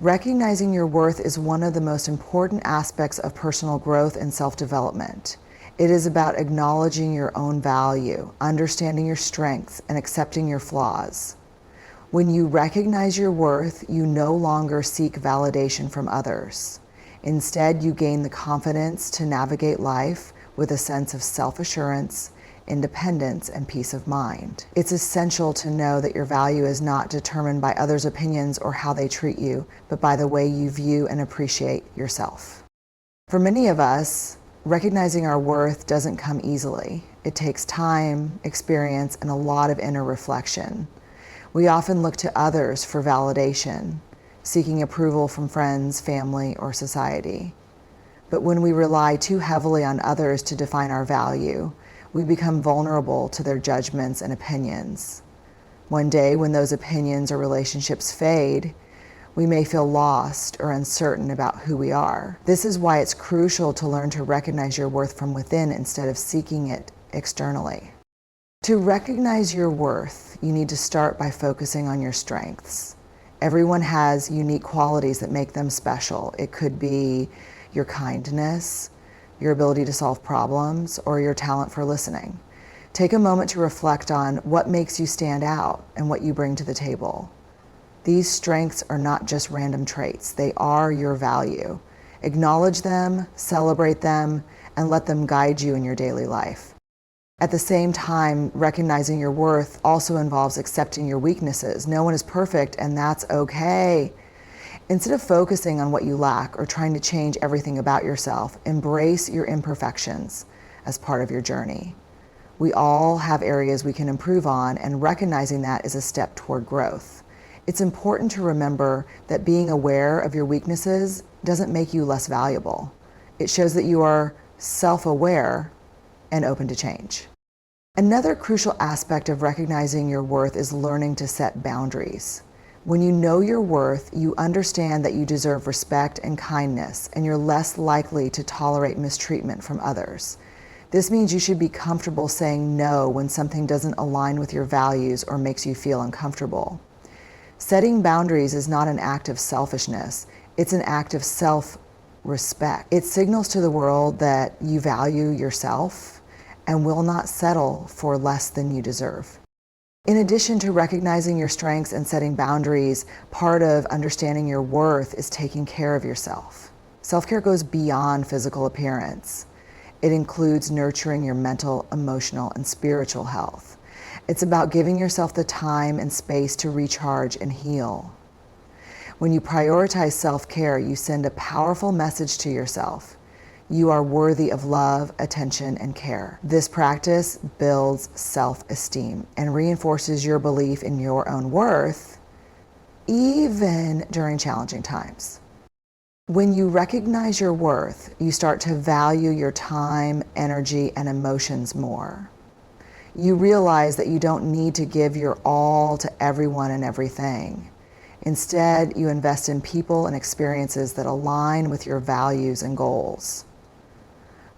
Recognizing your worth is one of the most important aspects of personal growth and self-development. It is about acknowledging your own value, understanding your strengths, and accepting your flaws. When you recognize your worth, you no longer seek validation from others. Instead, you gain the confidence to navigate life with a sense of self-assurance, independence, and peace of mind. It's essential to know that your value is not determined by others' opinions or how they treat you, but by the way you view and appreciate yourself. For many of us, recognizing our worth doesn't come easily. It takes time, experience, and a lot of inner reflection. We often look to others for validation, seeking approval from friends, family, or society. But when we rely too heavily on others to define our value, we become vulnerable to their judgments and opinions. One day, when those opinions or relationships fade, we may feel lost or uncertain about who we are. This is why it's crucial to learn to recognize your worth from within instead of seeking it externally. To recognize your worth, you need to start by focusing on your strengths. Everyone has unique qualities that make them special. It could be your kindness, your ability to solve problems, or your talent for listening. Take a moment to reflect on what makes you stand out and what you bring to the table. These strengths are not just random traits, they are your value. Acknowledge them, celebrate them, and let them guide you in your daily life. At the same time, recognizing your worth also involves accepting your weaknesses. No one is perfect, and that's okay. Instead of focusing on what you lack or trying to change everything about yourself, embrace your imperfections as part of your journey. We all have areas we can improve on, and recognizing that is a step toward growth. It's important to remember that being aware of your weaknesses doesn't make you less valuable. It shows that you are self-aware and open to change. Another crucial aspect of recognizing your worth is learning to set boundaries. When you know your worth, you understand that you deserve respect and kindness, and you're less likely to tolerate mistreatment from others. This means you should be comfortable saying no when something doesn't align with your values or makes you feel uncomfortable. Setting boundaries is not an act of selfishness, it's an act of self-respect. It signals to the world that you value yourself and will not settle for less than you deserve. In addition to recognizing your strengths and setting boundaries, part of understanding your worth is taking care of yourself. Self-care goes beyond physical appearance. It includes nurturing your mental, emotional, and spiritual health. It's about giving yourself the time and space to recharge and heal. When you prioritize self-care, you send a powerful message to yourself. You are worthy of love, attention, and care. This practice builds self-esteem and reinforces your belief in your own worth, even during challenging times. When you recognize your worth, you start to value your time, energy, and emotions more. You realize that you don't need to give your all to everyone and everything. Instead, you invest in people and experiences that align with your values and goals.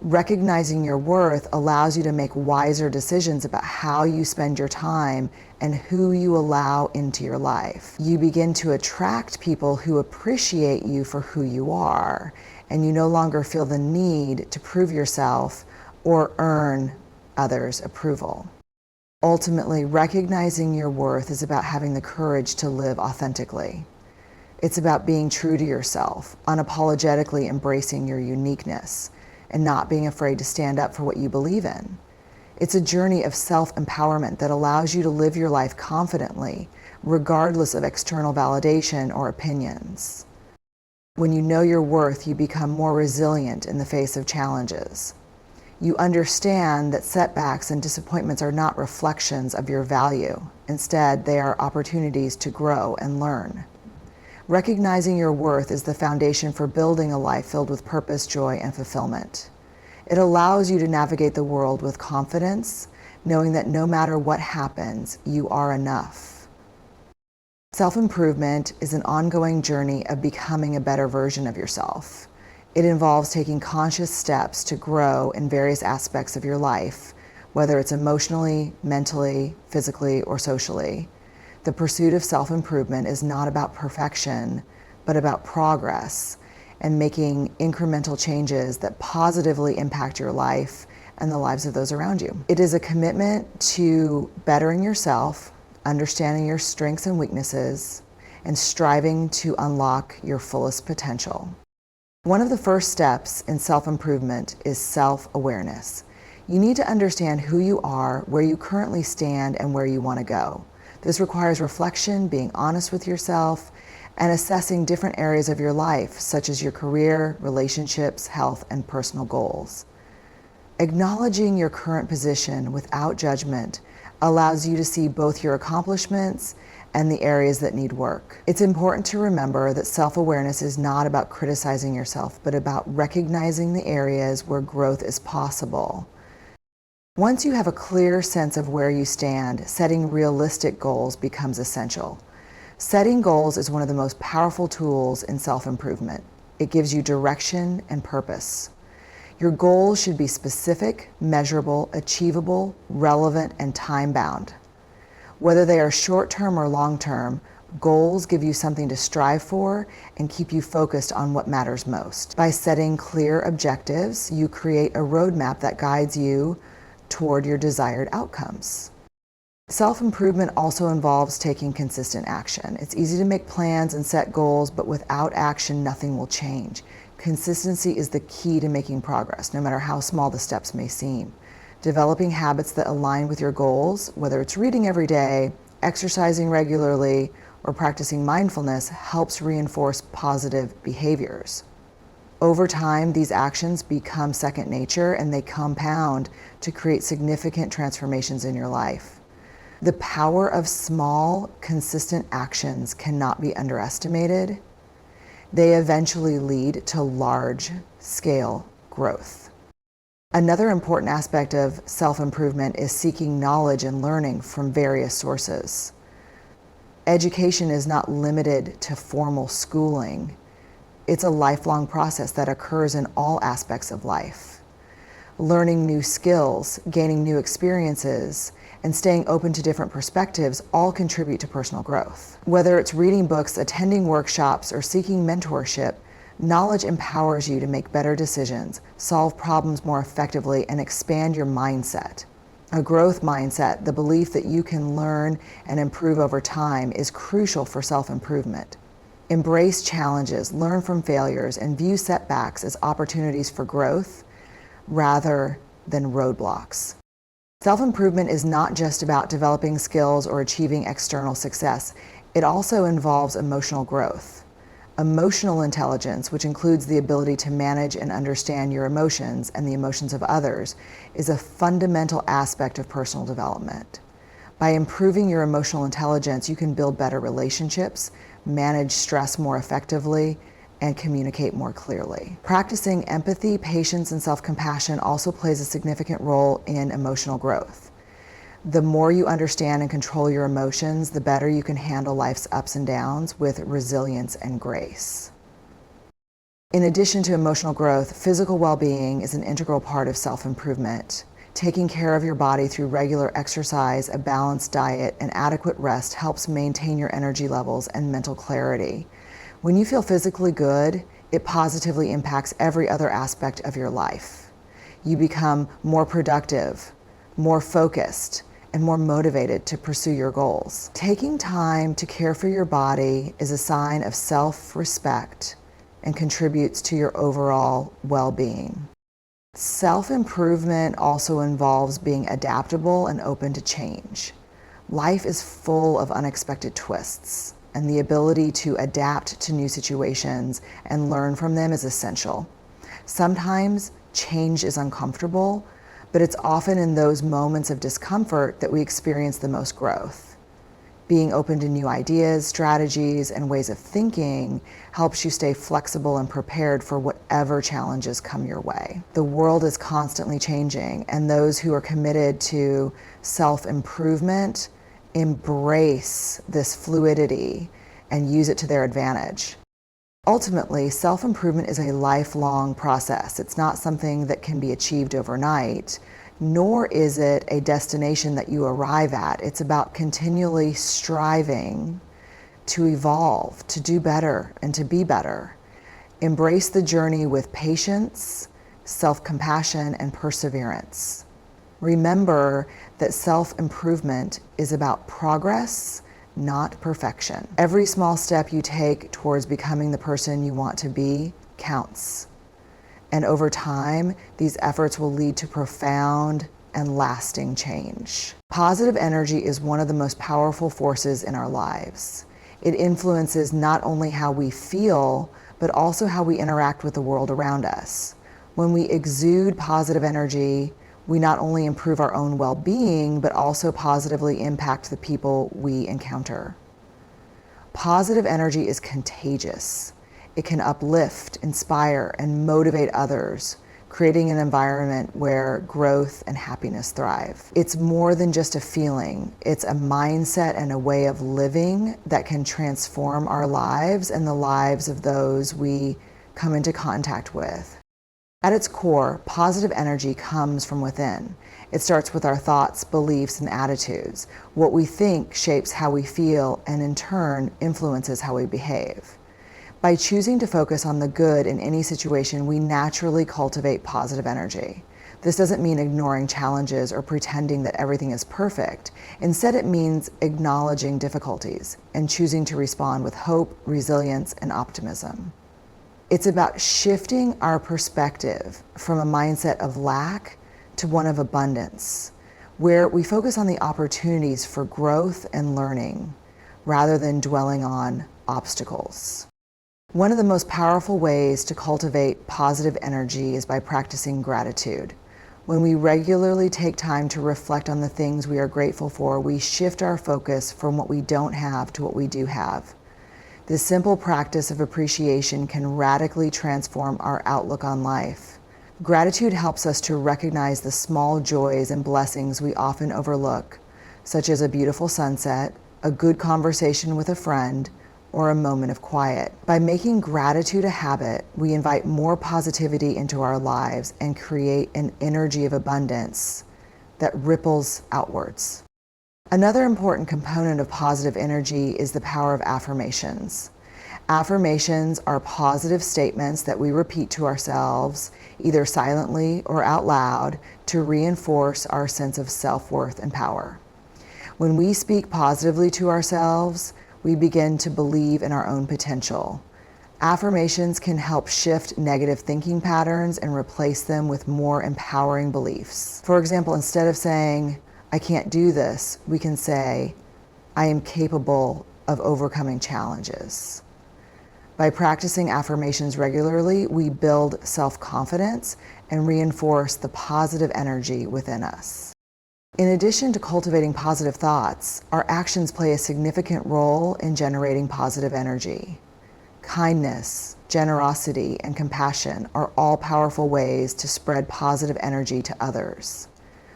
Recognizing your worth allows you to make wiser decisions about how you spend your time and who you allow into your life. You begin to attract people who appreciate you for who you are, and you no longer feel the need to prove yourself or earn others' approval. Ultimately, recognizing your worth is about having the courage to live authentically. It's about being true to yourself, unapologetically embracing your uniqueness, and not being afraid to stand up for what you believe in. It's a journey of self-empowerment that allows you to live your life confidently, regardless of external validation or opinions. When you know your worth, you become more resilient in the face of challenges. You understand that setbacks and disappointments are not reflections of your value. Instead, they are opportunities to grow and learn. Recognizing your worth is the foundation for building a life filled with purpose, joy, and fulfillment. It allows you to navigate the world with confidence, knowing that no matter what happens, you are enough. Self-improvement is an ongoing journey of becoming a better version of yourself. It involves taking conscious steps to grow in various aspects of your life, whether it's emotionally, mentally, physically, or socially. The pursuit of self-improvement is not about perfection, but about progress and making incremental changes that positively impact your life and the lives of those around you. It is a commitment to bettering yourself, understanding your strengths and weaknesses, and striving to unlock your fullest potential. One of the first steps in self-improvement is self-awareness. You need to understand who you are, where you currently stand, and where you want to go. This requires reflection, being honest with yourself, and assessing different areas of your life, such as your career, relationships, health, and personal goals. Acknowledging your current position without judgment allows you to see both your accomplishments and the areas that need work. It's important to remember that self-awareness is not about criticizing yourself, but about recognizing the areas where growth is possible. Once you have a clear sense of where you stand, setting realistic goals becomes essential. Setting goals is one of the most powerful tools in self-improvement. It gives you direction and purpose. Your goals should be specific, measurable, achievable, relevant, and time-bound. Whether they are short-term or long-term, goals give you something to strive for and keep you focused on what matters most. By setting clear objectives, you create a roadmap that guides you toward your desired outcomes. Self-improvement also involves taking consistent action. It's easy to make plans and set goals, but without action, nothing will change. Consistency is the key to making progress, no matter how small the steps may seem. Developing habits that align with your goals, whether it's reading every day, exercising regularly, or practicing mindfulness, helps reinforce positive behaviors. Over time, these actions become second nature and they compound to create significant transformations in your life. The power of small, consistent actions cannot be underestimated. They eventually lead to large-scale growth. Another important aspect of self-improvement is seeking knowledge and learning from various sources. Education is not limited to formal schooling. It's a lifelong process that occurs in all aspects of life. Learning new skills, gaining new experiences, and staying open to different perspectives all contribute to personal growth. Whether it's reading books, attending workshops, or seeking mentorship, knowledge empowers you to make better decisions, solve problems more effectively, and expand your mindset. A growth mindset, the belief that you can learn and improve over time, is crucial for self-improvement. Embrace challenges, learn from failures, and view setbacks as opportunities for growth rather than roadblocks. Self-improvement is not just about developing skills or achieving external success. It also involves emotional growth. Emotional intelligence, which includes the ability to manage and understand your emotions and the emotions of others, is a fundamental aspect of personal development. By improving your emotional intelligence, you can build better relationships, manage stress more effectively, and communicate more clearly. Practicing empathy, patience, and self-compassion also plays a significant role in emotional growth. The more you understand and control your emotions, the better you can handle life's ups and downs with resilience and grace. In addition to emotional growth, physical well-being is an integral part of self-improvement. Taking care of your body through regular exercise, a balanced diet, and adequate rest helps maintain your energy levels and mental clarity. When you feel physically good, it positively impacts every other aspect of your life. You become more productive, more focused, and more motivated to pursue your goals. Taking time to care for your body is a sign of self-respect and contributes to your overall well-being. Self-improvement also involves being adaptable and open to change. Life is full of unexpected twists, and the ability to adapt to new situations and learn from them is essential. Sometimes change is uncomfortable, but it's often in those moments of discomfort that we experience the most growth. Being open to new ideas, strategies, and ways of thinking helps you stay flexible and prepared for whatever challenges come your way. The world is constantly changing, and those who are committed to self-improvement embrace this fluidity and use it to their advantage. Ultimately, self-improvement is a lifelong process. It's not something that can be achieved overnight, nor is it a destination that you arrive at. It's about continually striving to evolve, to do better, and to be better. Embrace the journey with patience, self-compassion, and perseverance. Remember that self-improvement is about progress, not perfection. Every small step you take towards becoming the person you want to be counts. And over time, these efforts will lead to profound and lasting change. Positive energy is one of the most powerful forces in our lives. It influences not only how we feel, but also how we interact with the world around us. When we exude positive energy, we not only improve our own well-being, but also positively impact the people we encounter. Positive energy is contagious. It can uplift, inspire, and motivate others, creating an environment where growth and happiness thrive. It's more than just a feeling. It's a mindset and a way of living that can transform our lives and the lives of those we come into contact with. At its core, positive energy comes from within. It starts with our thoughts, beliefs, and attitudes. What we think shapes how we feel and in turn influences how we behave. By choosing to focus on the good in any situation, we naturally cultivate positive energy. This doesn't mean ignoring challenges or pretending that everything is perfect. Instead, it means acknowledging difficulties and choosing to respond with hope, resilience, and optimism. It's about shifting our perspective from a mindset of lack to one of abundance, where we focus on the opportunities for growth and learning rather than dwelling on obstacles. One of the most powerful ways to cultivate positive energy is by practicing gratitude. When we regularly take time to reflect on the things we are grateful for, we shift our focus from what we don't have to what we do have. This simple practice of appreciation can radically transform our outlook on life. Gratitude helps us to recognize the small joys and blessings we often overlook, such as a beautiful sunset, a good conversation with a friend, or a moment of quiet. By making gratitude a habit, we invite more positivity into our lives and create an energy of abundance that ripples outwards. Another important component of positive energy is the power of affirmations. Affirmations are positive statements that we repeat to ourselves, either silently or out loud, to reinforce our sense of self-worth and power. When we speak positively to ourselves, we begin to believe in our own potential. Affirmations can help shift negative thinking patterns and replace them with more empowering beliefs. For example, instead of saying, "I can't do this," we can say, "I am capable of overcoming challenges." By practicing affirmations regularly, we build self-confidence and reinforce the positive energy within us. In addition to cultivating positive thoughts, our actions play a significant role in generating positive energy. Kindness, generosity, and compassion are all powerful ways to spread positive energy to others.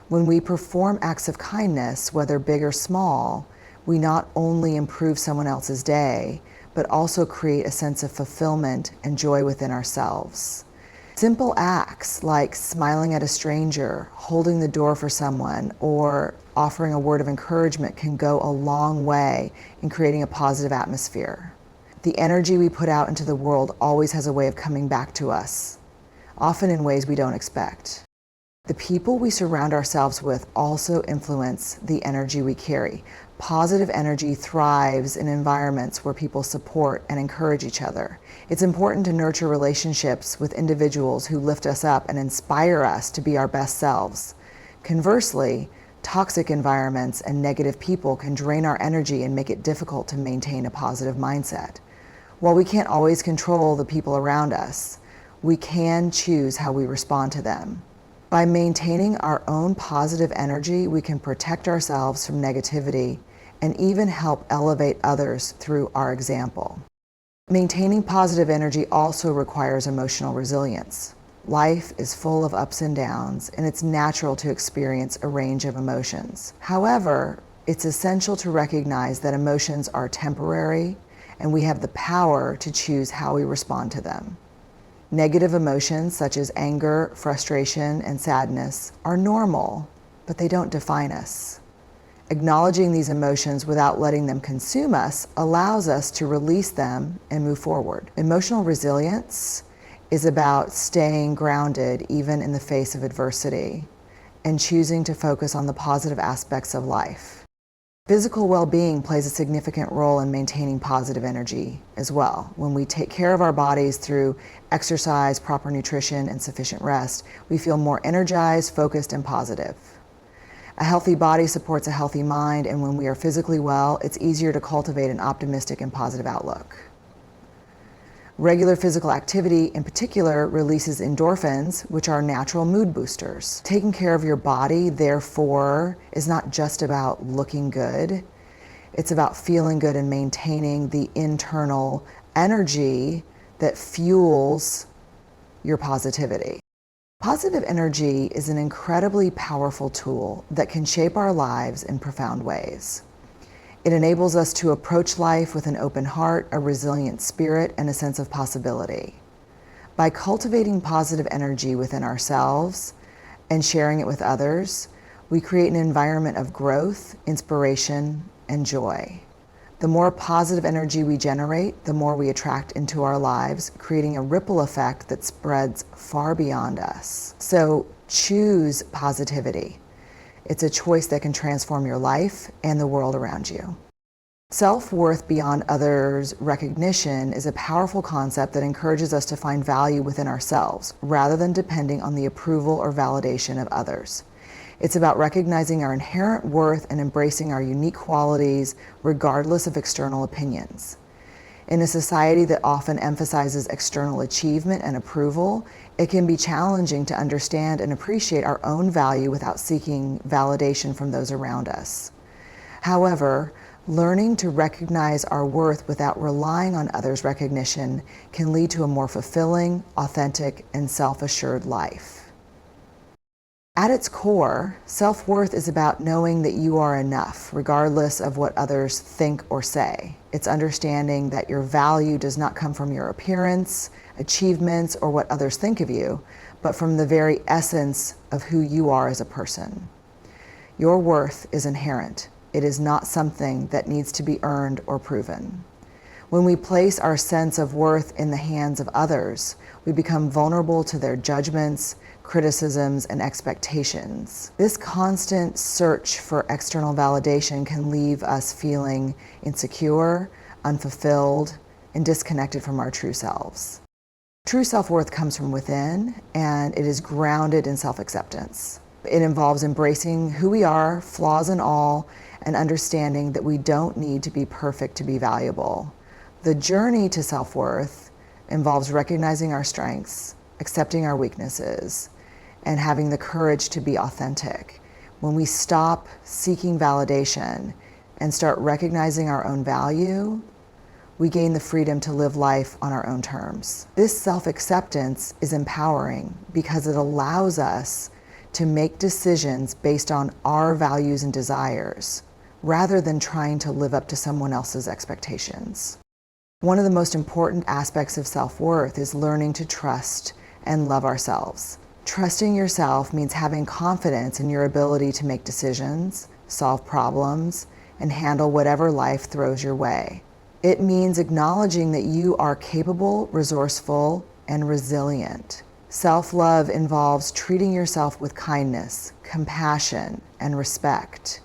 When we perform acts of kindness, whether big or small, we not only improve someone else's day, but also create a sense of fulfillment and joy within ourselves. Simple acts like smiling at a stranger, holding the door for someone, or offering a word of encouragement can go a long way in creating a positive atmosphere. The energy we put out into the world always has a way of coming back to us, often in ways we don't expect. The people we surround ourselves with also influence the energy we carry. Positive energy thrives in environments where people support and encourage each other. It's important to nurture relationships with individuals who lift us up and inspire us to be our best selves. Conversely, toxic environments and negative people can drain our energy and make it difficult to maintain a positive mindset. While we can't always control the people around us, we can choose how we respond to them. By maintaining our own positive energy, we can protect ourselves from negativity and even help elevate others through our example. Maintaining positive energy also requires emotional resilience. Life is full of ups and downs, and it's natural to experience a range of emotions. However, it's essential to recognize that emotions are temporary, and we have the power to choose how we respond to them. Negative emotions such as anger, frustration, and sadness are normal, but they don't define us. Acknowledging these emotions without letting them consume us allows us to release them and move forward. Emotional resilience is about staying grounded even in the face of adversity and choosing to focus on the positive aspects of life. Physical well-being plays a significant role in maintaining positive energy as well. When we take care of our bodies through exercise, proper nutrition, and sufficient rest, we feel more energized, focused, and positive. A healthy body supports a healthy mind, and when we are physically well, it's easier to cultivate an optimistic and positive outlook. Regular physical activity, in particular, releases endorphins, which are natural mood boosters. Taking care of your body, therefore, is not just about looking good. It's about feeling good and maintaining the internal energy that fuels your positivity. Positive energy is an incredibly powerful tool that can shape our lives in profound ways. It enables us to approach life with an open heart, a resilient spirit, and a sense of possibility. By cultivating positive energy within ourselves and sharing it with others, we create an environment of growth, inspiration, and joy. The more positive energy we generate, the more we attract into our lives, creating a ripple effect that spreads far beyond us. So choose positivity. It's a choice that can transform your life and the world around you. Self-worth beyond others' recognition is a powerful concept that encourages us to find value within ourselves, rather than depending on the approval or validation of others. It's about recognizing our inherent worth and embracing our unique qualities, regardless of external opinions. In a society that often emphasizes external achievement and approval, it can be challenging to understand and appreciate our own value without seeking validation from those around us. However, learning to recognize our worth without relying on others' recognition can lead to a more fulfilling, authentic, and self-assured life. At its core, self-worth is about knowing that you are enough, regardless of what others think or say. It's understanding that your value does not come from your appearance, achievements, or what others think of you, but from the very essence of who you are as a person. Your worth is inherent. It is not something that needs to be earned or proven. When we place our sense of worth in the hands of others, we become vulnerable to their judgments, criticisms, and expectations. This constant search for external validation can leave us feeling insecure, unfulfilled, and disconnected from our true selves. True self-worth comes from within, and it is grounded in self-acceptance. It involves embracing who we are, flaws and all, and understanding that we don't need to be perfect to be valuable. The journey to self-worth involves recognizing our strengths, accepting our weaknesses, and having the courage to be authentic. When we stop seeking validation and start recognizing our own value, we gain the freedom to live life on our own terms. This self-acceptance is empowering because it allows us to make decisions based on our values and desires, rather than trying to live up to someone else's expectations. One of the most important aspects of self-worth is learning to trust and love ourselves. Trusting yourself means having confidence in your ability to make decisions, solve problems, and handle whatever life throws your way. It means acknowledging that you are capable, resourceful, and resilient. Self-love involves treating yourself with kindness, compassion, and respect,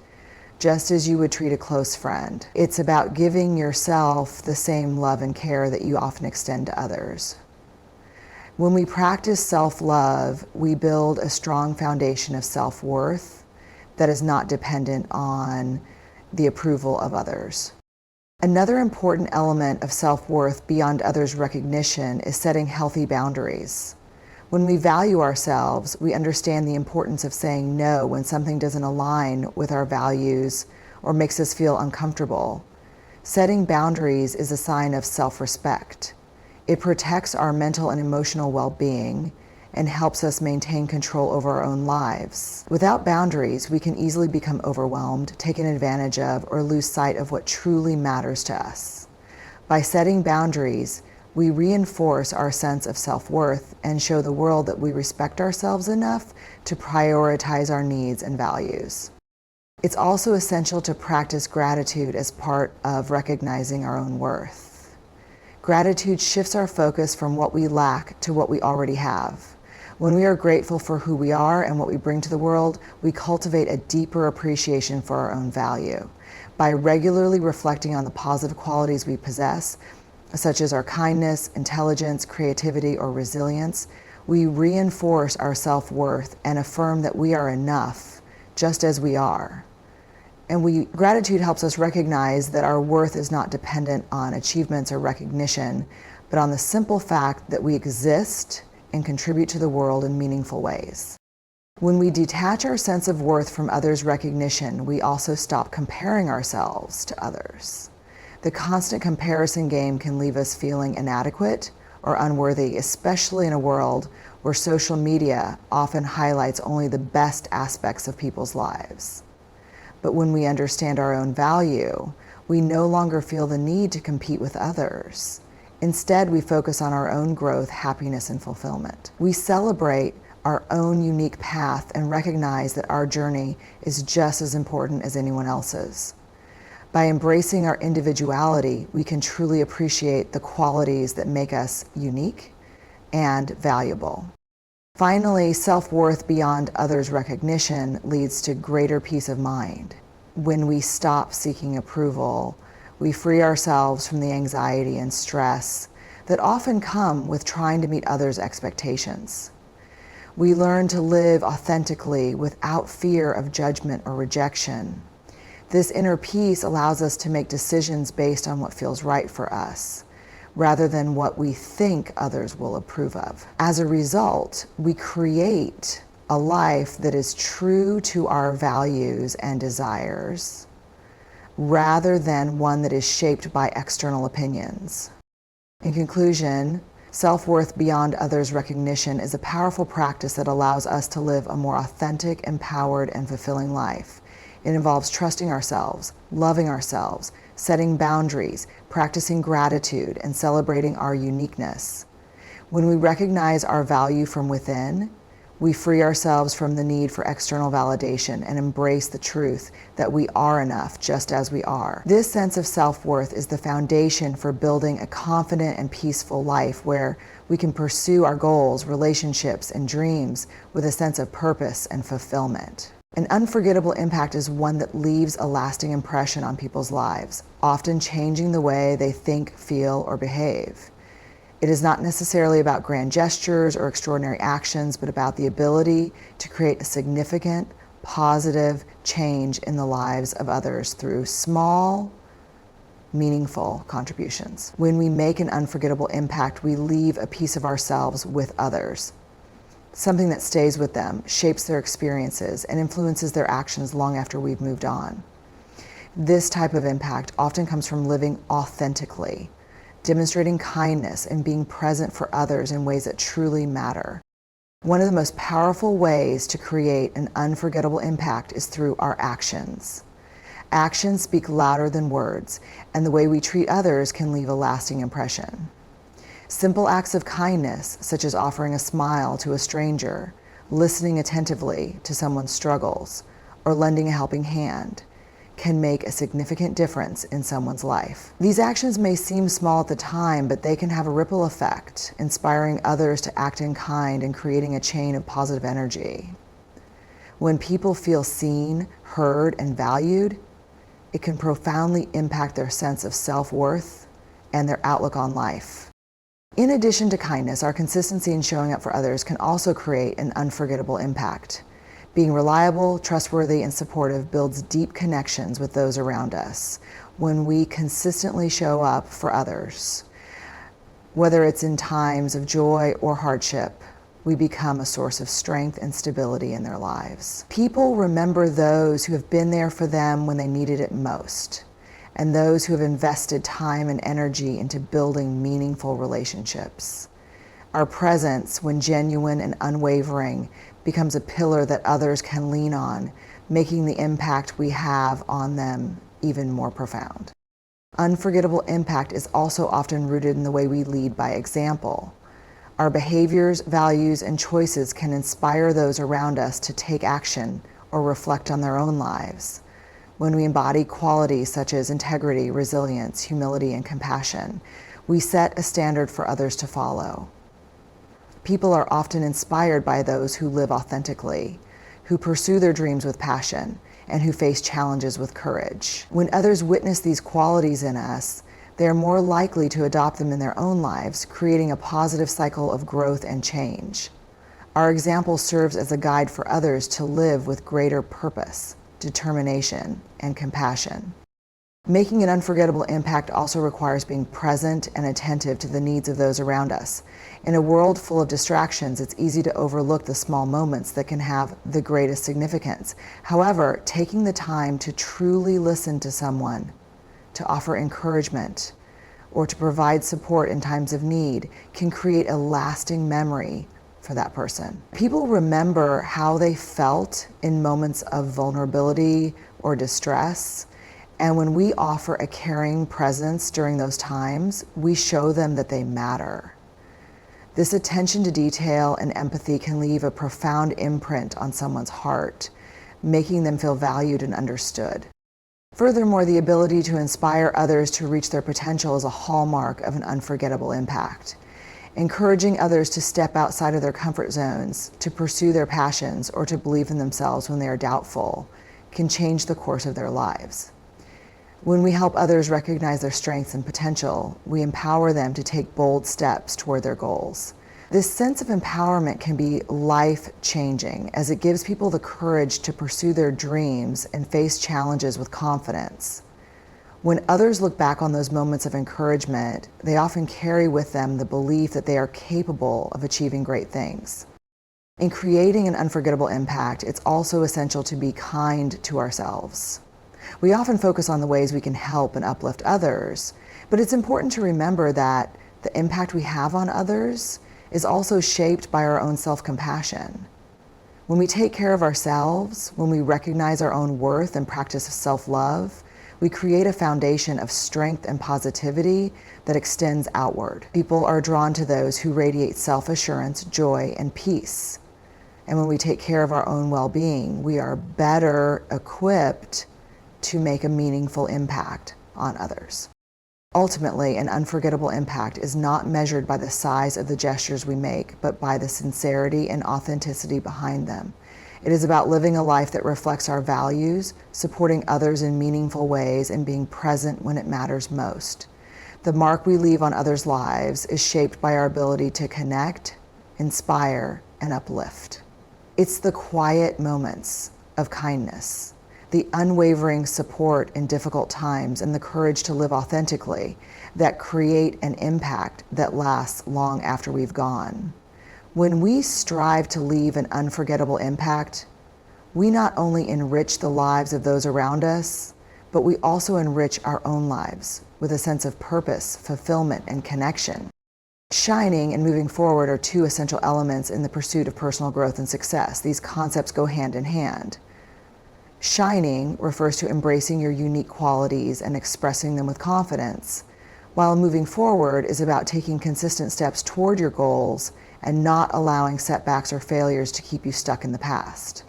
just as you would treat a close friend. It's about giving yourself the same love and care that you often extend to others. When we practice self-love, we build a strong foundation of self-worth that is not dependent on the approval of others. Another important element of self-worth beyond others' recognition is setting healthy boundaries. When we value ourselves, we understand the importance of saying no when something doesn't align with our values or makes us feel uncomfortable. Setting boundaries is a sign of self-respect. It protects our mental and emotional well-being and helps us maintain control over our own lives. Without boundaries, we can easily become overwhelmed, taken advantage of, or lose sight of what truly matters to us. By setting boundaries, we reinforce our sense of self-worth and show the world that we respect ourselves enough to prioritize our needs and values. It's also essential to practice gratitude as part of recognizing our own worth. Gratitude shifts our focus from what we lack to what we already have. When we are grateful for who we are and what we bring to the world, we cultivate a deeper appreciation for our own value. By regularly reflecting on the positive qualities we possess, such as our kindness, intelligence, creativity, or resilience, we reinforce our self-worth and affirm that we are enough, just as we are. And gratitude helps us recognize that our worth is not dependent on achievements or recognition, but on the simple fact that we exist and contribute to the world in meaningful ways. When we detach our sense of worth from others' recognition, we also stop comparing ourselves to others. The constant comparison game can leave us feeling inadequate or unworthy, especially in a world where social media often highlights only the best aspects of people's lives. But when we understand our own value, we no longer feel the need to compete with others. Instead, we focus on our own growth, happiness, and fulfillment. We celebrate our own unique path and recognize that our journey is just as important as anyone else's. By embracing our individuality, we can truly appreciate the qualities that make us unique and valuable. Finally, self-worth beyond others' recognition leads to greater peace of mind. When we stop seeking approval, we free ourselves from the anxiety and stress that often come with trying to meet others' expectations. We learn to live authentically without fear of judgment or rejection. This inner peace allows us to make decisions based on what feels right for us, rather than what we think others will approve of. As a result, we create a life that is true to our values and desires, rather than one that is shaped by external opinions. In conclusion, self-worth beyond others' recognition is a powerful practice that allows us to live a more authentic, empowered, and fulfilling life. It involves trusting ourselves, loving ourselves, setting boundaries, practicing gratitude, and celebrating our uniqueness. When we recognize our value from within, we free ourselves from the need for external validation and embrace the truth that we are enough just as we are. This sense of self-worth is the foundation for building a confident and peaceful life where we can pursue our goals, relationships, and dreams with a sense of purpose and fulfillment. An unforgettable impact is one that leaves a lasting impression on people's lives, often changing the way they think, feel, or behave. It is not necessarily about grand gestures or extraordinary actions, but about the ability to create a significant, positive change in the lives of others through small, meaningful contributions. When we make an unforgettable impact, we leave a piece of ourselves with others. Something that stays with them, shapes their experiences, and influences their actions long after we've moved on. This type of impact often comes from living authentically, demonstrating kindness, and being present for others in ways that truly matter. One of the most powerful ways to create an unforgettable impact is through our actions. Actions speak louder than words, and the way we treat others can leave a lasting impression. Simple acts of kindness, such as offering a smile to a stranger, listening attentively to someone's struggles, or lending a helping hand, can make a significant difference in someone's life. These actions may seem small at the time, but they can have a ripple effect, inspiring others to act in kind and creating a chain of positive energy. When people feel seen, heard, and valued, it can profoundly impact their sense of self-worth and their outlook on life. In addition to kindness, our consistency in showing up for others can also create an unforgettable impact. Being reliable, trustworthy, and supportive builds deep connections with those around us. When we consistently show up for others, whether it's in times of joy or hardship, we become a source of strength and stability in their lives. People remember those who have been there for them when they needed it most, and those who have invested time and energy into building meaningful relationships. Our presence, when genuine and unwavering, becomes a pillar that others can lean on, making the impact we have on them even more profound. Unforgettable impact is also often rooted in the way we lead by example. Our behaviors, values, and choices can inspire those around us to take action or reflect on their own lives. When we embody qualities such as integrity, resilience, humility, and compassion, we set a standard for others to follow. People are often inspired by those who live authentically, who pursue their dreams with passion, and who face challenges with courage. When others witness these qualities in us, they are more likely to adopt them in their own lives, creating a positive cycle of growth and change. Our example serves as a guide for others to live with greater purpose, determination, and compassion. Making an unforgettable impact also requires being present and attentive to the needs of those around us. In a world full of distractions, it's easy to overlook the small moments that can have the greatest significance. However, taking the time to truly listen to someone, to offer encouragement, or to provide support in times of need can create a lasting memory for that person. People remember how they felt in moments of vulnerability or distress. And when we offer a caring presence during those times, we show them that they matter. This attention to detail and empathy can leave a profound imprint on someone's heart, making them feel valued and understood. Furthermore, the ability to inspire others to reach their potential is a hallmark of an unforgettable impact. Encouraging others to step outside of their comfort zones, to pursue their passions, or to believe in themselves when they are doubtful can change the course of their lives. When we help others recognize their strengths and potential, we empower them to take bold steps toward their goals. This sense of empowerment can be life-changing as it gives people the courage to pursue their dreams and face challenges with confidence. When others look back on those moments of encouragement, they often carry with them the belief that they are capable of achieving great things. In creating an unforgettable impact, it's also essential to be kind to ourselves. We often focus on the ways we can help and uplift others, but it's important to remember that the impact we have on others is also shaped by our own self-compassion. When we take care of ourselves, when we recognize our own worth and practice self-love, we create a foundation of strength and positivity that extends outward. People are drawn to those who radiate self-assurance, joy, and peace. And when we take care of our own well-being, we are better equipped to make a meaningful impact on others. Ultimately, an unforgettable impact is not measured by the size of the gestures we make, but by the sincerity and authenticity behind them. It is about living a life that reflects our values, supporting others in meaningful ways, and being present when it matters most. The mark we leave on others' lives is shaped by our ability to connect, inspire, and uplift. It's the quiet moments of kindness, the unwavering support in difficult times, and the courage to live authentically that create an impact that lasts long after we've gone. When we strive to leave an unforgettable impact, we not only enrich the lives of those around us, but we also enrich our own lives with a sense of purpose, fulfillment, and connection. Shining and moving forward are two essential elements in the pursuit of personal growth and success. These concepts go hand in hand. Shining refers to embracing your unique qualities and expressing them with confidence, while moving forward is about taking consistent steps toward your goals and not allowing setbacks or failures to keep you stuck in the past.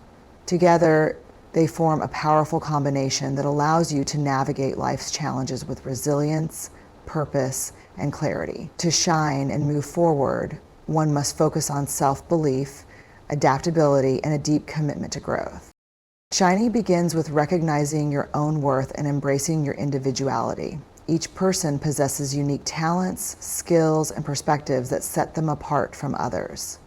Together, they form a powerful combination that allows you to navigate life's challenges with resilience, purpose, and clarity. To shine and move forward, one must focus on self-belief, adaptability, and a deep commitment to growth. Shining begins with recognizing your own worth and embracing your individuality. Each person possesses unique talents, skills, and perspectives that set them apart from others.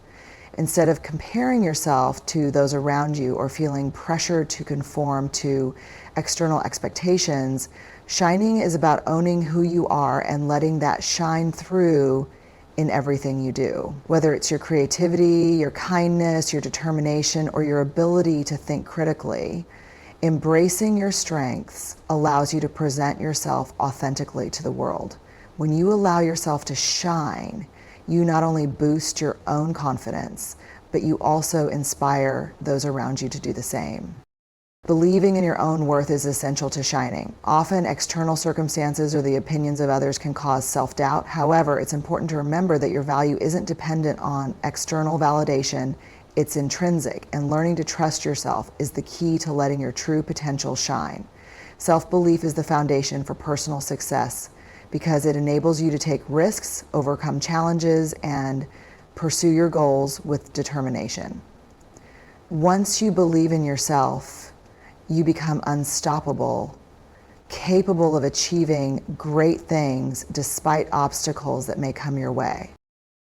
Instead of comparing yourself to those around you or feeling pressured to conform to external expectations, shining is about owning who you are and letting that shine through in everything you do. Whether it's your creativity, your kindness, your determination, or your ability to think critically, embracing your strengths allows you to present yourself authentically to the world. When you allow yourself to shine, you not only boost your own confidence, but you also inspire those around you to do the same. Believing in your own worth is essential to shining. Often, external circumstances or the opinions of others can cause self-doubt. However, it's important to remember that your value isn't dependent on external validation, it's intrinsic, and learning to trust yourself is the key to letting your true potential shine. Self-belief is the foundation for personal success because it enables you to take risks, overcome challenges, and pursue your goals with determination. Once you believe in yourself, you become unstoppable, capable of achieving great things despite obstacles that may come your way.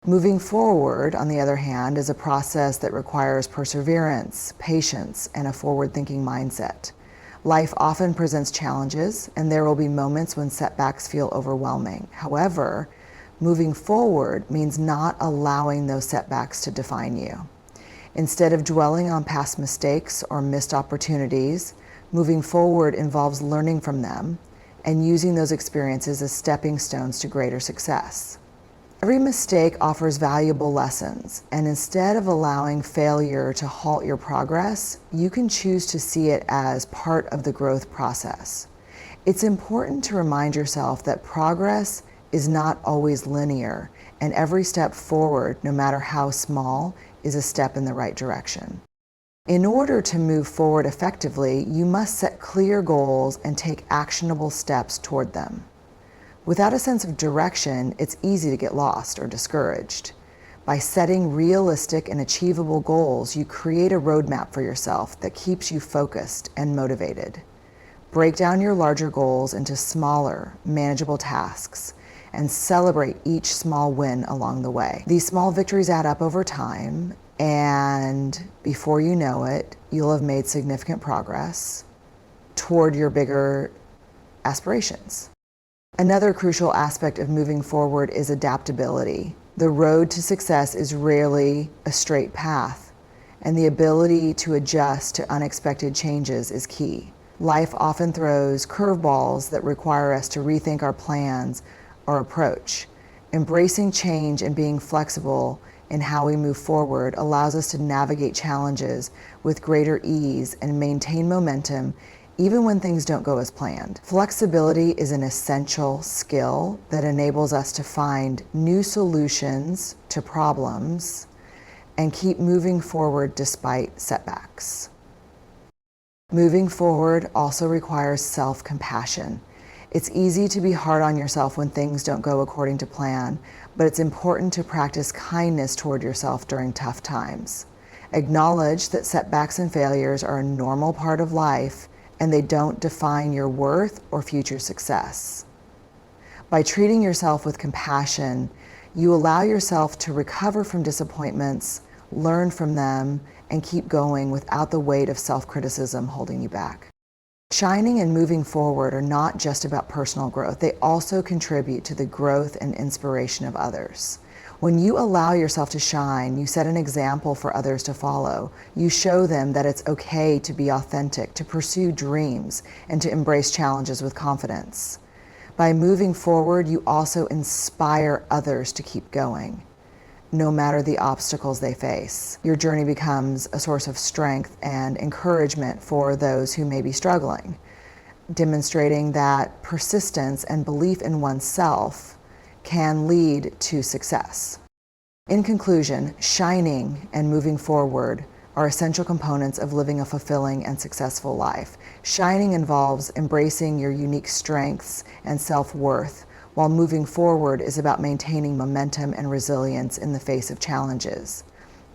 Moving forward, on the other hand, is a process that requires perseverance, patience, and a forward-thinking mindset. Life often presents challenges, and there will be moments when setbacks feel overwhelming. However, moving forward means not allowing those setbacks to define you. Instead of dwelling on past mistakes or missed opportunities, moving forward involves learning from them and using those experiences as stepping stones to greater success. Every mistake offers valuable lessons, and instead of allowing failure to halt your progress, you can choose to see it as part of the growth process. It's important to remind yourself that progress is not always linear, and every step forward, no matter how small, is a step in the right direction. In order to move forward effectively, you must set clear goals and take actionable steps toward them. Without a sense of direction, it's easy to get lost or discouraged. By setting realistic and achievable goals, you create a roadmap for yourself that keeps you focused and motivated. Break down your larger goals into smaller, manageable tasks and celebrate each small win along the way. These small victories add up over time, and before you know it, you'll have made significant progress toward your bigger aspirations. Another crucial aspect of moving forward is adaptability. The road to success is rarely a straight path, and the ability to adjust to unexpected changes is key. Life often throws curveballs that require us to rethink our plans or approach. Embracing change and being flexible in how we move forward allows us to navigate challenges with greater ease and maintain momentum even when things don't go as planned. Flexibility is an essential skill that enables us to find new solutions to problems and keep moving forward despite setbacks. Moving forward also requires self-compassion. It's easy to be hard on yourself when things don't go according to plan, but it's important to practice kindness toward yourself during tough times. Acknowledge that setbacks and failures are a normal part of life, and they don't define your worth or future success. By treating yourself with compassion, you allow yourself to recover from disappointments, learn from them, and keep going without the weight of self-criticism holding you back. Shining and moving forward are not just about personal growth. They also contribute to the growth and inspiration of others. When you allow yourself to shine, you set an example for others to follow. You show them that it's okay to be authentic, to pursue dreams, and to embrace challenges with confidence. By moving forward, you also inspire others to keep going, no matter the obstacles they face. Your journey becomes a source of strength and encouragement for those who may be struggling, demonstrating that persistence and belief in oneself can lead to success. In conclusion, shining and moving forward are essential components of living a fulfilling and successful life. Shining involves embracing your unique strengths and self-worth, while moving forward is about maintaining momentum and resilience in the face of challenges.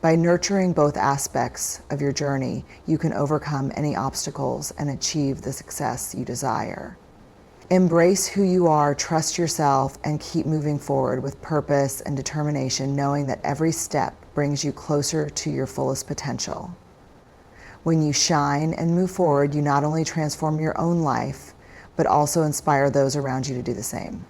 By nurturing both aspects of your journey, you can overcome any obstacles and achieve the success you desire. Embrace who you are, trust yourself, and keep moving forward with purpose and determination, knowing that every step brings you closer to your fullest potential. When you shine and move forward, you not only transform your own life, but also inspire those around you to do the same.